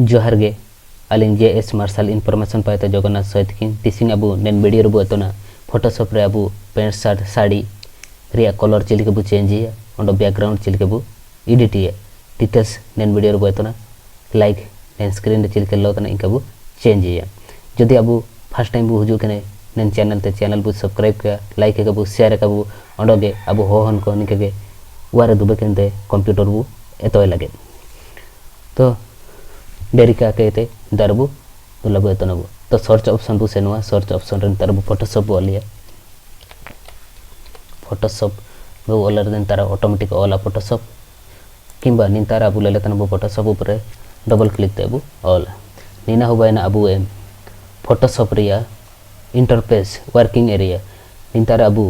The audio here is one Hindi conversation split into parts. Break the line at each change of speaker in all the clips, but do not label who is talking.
जोहार गे अलिंग JS मार्शल इनफॉरमेशन पाते जगन्नाथ सहित तीसिंग अबू नेन वीडियो रबू एतना फोटोशॉप रे अबू पेंट शर्ट साड़ी रिया कलर चिलिके बू चेंज है और बैकग्राउंड चिलिके बू एडिट है डिटेल्स नेन वीडियो रबू एतना लाइक नेन स्क्रीन रे चिलिके लोतना इनका बू चेंज है जदि अबू फर्स्ट टाइम बू हजू कने नेन चैनल बू सब्सक्राइब का लाइक के बू शेयर का बू अंडोगे अबू होहन को निके वारे दुबे केनते कंप्यूटर बू एतोय लगे तो डेरी का कहते दरबू दुलबू एतनबू तो सर्च ऑप्शन बू सेनुआ सर्च ऑप्शन रे तरबू फोटोशॉप वालिया फोटोशॉप बू ओलर देन तारा ऑटोमेटिक ऑल फोटोशॉप किंबा निन तारा बू लेले तनबू फोटोशॉप ऊपर डबल क्लिक तेबू ऑल नीना हो बायना अबू एम फोटोशॉप रिया इंटरफेस वर्किंग एरिया निन तारा अबू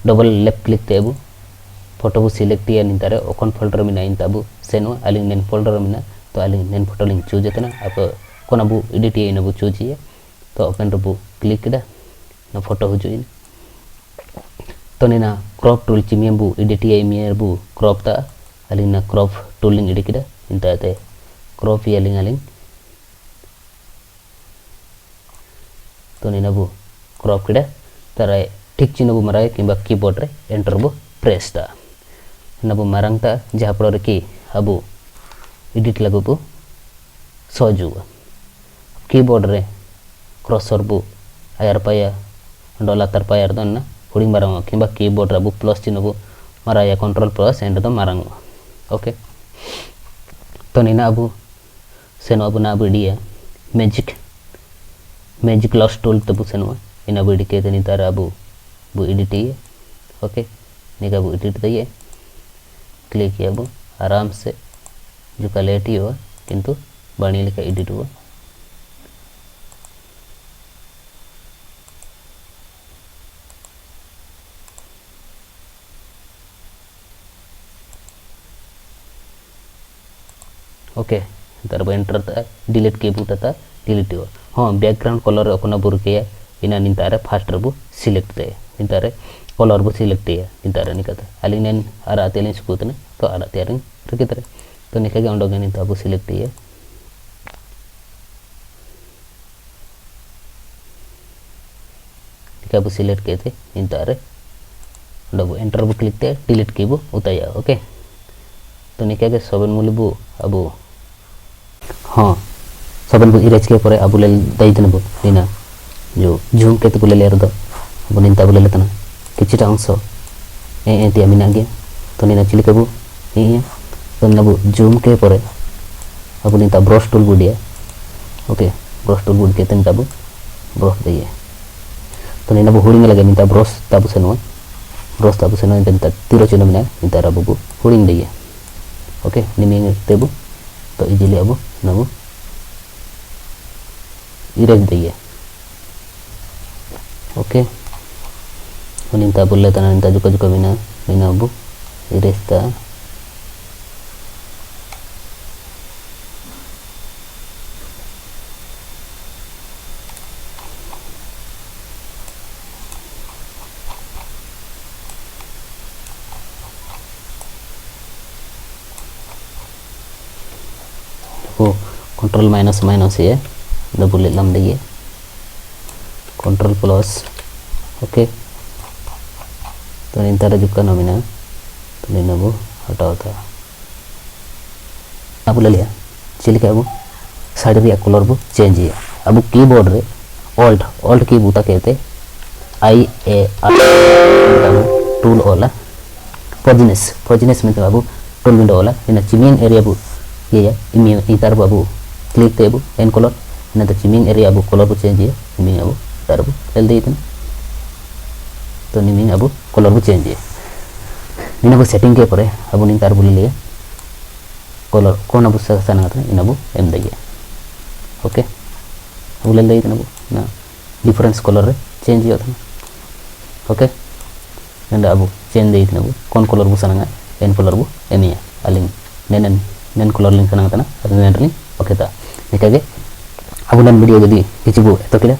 डबल लेफ्ट क्लिक तेबू फोटो बू सिलेक्ट या निन तारा ओकन फोल्डर मिना इन ताबू सेनुआ अलिंग नेन फोल्डर मिना तो अलिंग नेन फोटो लिंग चूज एतना आप कोना बू एडिट ये नबू चूज ये तो ओपन रबू क्लिक केदा ना फोटो हुजुइन तो नेना क्रॉप टूल चिमियम बू एडिट ये मियर बू क्रॉप ता अलिंग ना क्रॉप टूल लिंग एडिट केदा इंताते क्रॉप ये अलिंग तो नेना बू क्रॉप केदा तारा ठीक चिन्ह बू मराय किंबा कीबोर्ड रे एंटर बू प्रेस ता नबू मारंग ता जहा पड़ो की अबू एडिट लगू बू सजुआ कीबोर्ड रे क्रॉसर बू आयर पाया डॉलर तर पायर दन ना हुडिंग मारंग किंबा कीबोर्ड रे बू प्लस चिन्ह बू माराया कंट्रोल प्लस एंड दो मारंग ओके तो नीना अबू सेनो अबू ना बिडिया मैजिक लॉस टूल तबू सेनो इन बिडी के तनी तार अबू बू एडिट ये ओके निका बू एडिट दइए क्लिक किया बू आराम से जो का लेट ही हुआ किंतु बाणी लेकर एडिट हुआ ओके तार एंटर ता डिलीट के बूटा ता डिलीट हुआ हाँ बैकग्राउंड कलर अपना बुर के इना निंतारे फास्ट रबू सिलेक्ट दे निंतारे कलर बू सिलेक्ट है निंतारे निकता अली नेन आरा तेलिन सुकुतने तो आरा तेरिंग रकितरे तो निका के अंडोगे नहीं ताबू सिलेक्ट है निका बू सिलेक्ट केते इंतारे डबू एंटर बू क्लिक ते डिलीट की बू उताया ओके तो निका के सबन मूल बू अबू हाँ सबन बू इरेज के परे अबू ले दई तने बू निना जो जूम के तो ले रदो अबू निन ताबू ले तना किछटा अंश ए तिया मिना गया तो निना चिली के बू ए तो नबू जूम के परे अबू निता ब्रश टूल बुडिया ओके ब्रश टूल बुड के तन ताबू ब्रश दइए तो निना बू हुडिंग लगे निता ब्रश ताबू सेनो निता तीरो चिन्ह मिना निता रबू बू हुडिंग दइए ओके निमिंग तेबू तो इजीली अबू नबू इरेज दइए ओके निता बुल्ले तना निता जुका मिना मिना अबू इरेज ता कंट्रोल माइनस ये डबल लम दिए कंट्रोल प्लस ओके तो इन तरह जुका नमीना तो नीना बू हटाओ था अब ले लिया चिलिका अब साड़ी रिया कलर बू चेंज है अब कीबोर्ड रे ऑल्ट की बूता कहते आई ए टूल ओला फॉजिनेस में बाबू टूल विंडो ओला इन चिमिंग एरिया बू ये इतार बाबू क्लिक तेबू एन कलर इन चिमिंग एरिया अब कलर बू चेंज है निमिंग अब तार बू एल दे तो निमिंग अब कलर बू चेंज है निना बू सेटिंग के परे अब निन तार बू ले कलर कौन अब सना इन अब एम दे ओके अब ले दे बू ना डिफरेंस कलर रे चेंज हो ओके एंड अब चेंज दे बू कौन कलर बू सना एन कलर बू एमिया अलिंग नेन कलर लिंक सना तना नेन लिंक ओके ता निकागे अब नन वीडियो जदी किछि बू तो किला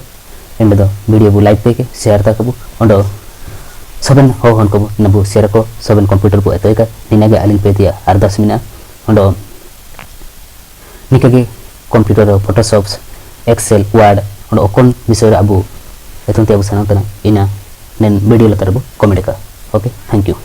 एंड दो वीडियो बू लाइक पे शेयर ता कबू अंडो सबन हो हन कबू नबू शेयर को सबन कंप्यूटर बू एतोय का निनागे अलिंग पे दिया 10 मिनट अंडो निकागे कंप्यूटर फोटोशॉप एक्सेल वर्ड और ओकन विषय अब एतंते अब सानतना इना नेन वीडियो लतार अब कमेंट का ओके थैंक यू।